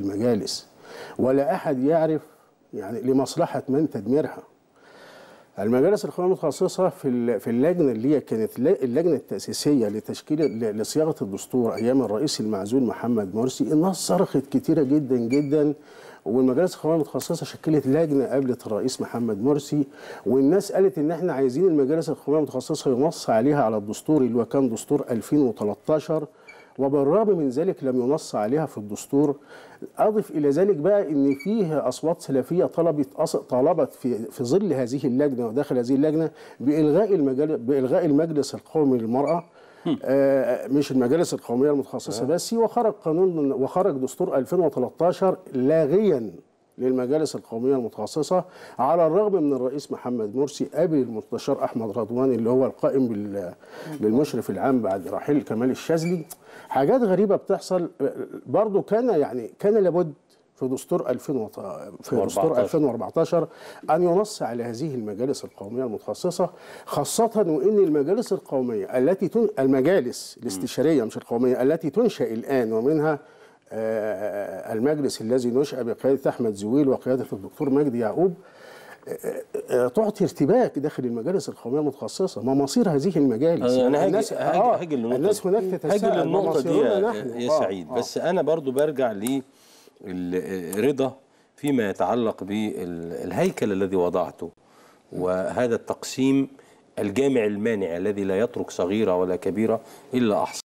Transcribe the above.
المجالس، ولا أحد يعرف يعني لمصلحة من تدميرها. المجالس القومية المتخصصة في اللجنة اللي هي كانت اللجنة التأسيسية لصياغة الدستور أيام الرئيس المعزول محمد مرسي، الناس صرخت كتيرة جدا جدا، والمجالس القومية المتخصصة شكلت لجنة قابلت الرئيس محمد مرسي، والناس قالت إن إحنا عايزين المجالس القومية المتخصصة ينص عليها على الدستور اللي هو كان دستور 2013، وبالرغم من ذلك لم ينص عليها في الدستور. أضف إلى ذلك بقى إن فيه أصوات سلفية طلبت في ظل هذه اللجنة وداخل هذه اللجنة بإلغاء المجلس القومي للمرأة، مش المجالس القومية المتخصصة بس، وخرج دستور 2013 لاغيا للمجالس القومية المتخصصة، على الرغم من الرئيس محمد مرسي قابل المستشار أحمد رضوان اللي هو القائم بالمشرف العام بعد رحيل كمال الشاذلي. حاجات غريبة بتحصل. برضو كان لابد في دستور 2014 أن ينص على هذه المجالس القومية المتخصصة، خاصة وإن المجالس القومية المجالس الاستشارية مش القومية التي تنشأ الآن، ومنها المجلس الذي نشأ بقيادة أحمد زويل وقيادة الدكتور مجدي يعقوب، تعطي ارتباك داخل المجالس القومية المتخصصة. ما مصير هذه المجالس؟ الناس هناك تتساءل النقطة دي يا سعيد. بس أنا برضو برجع للرضا فيما يتعلق بالهيكل الذي وضعته، وهذا التقسيم الجامع المانع الذي لا يترك صغيرة ولا كبيرة إلا أحصى.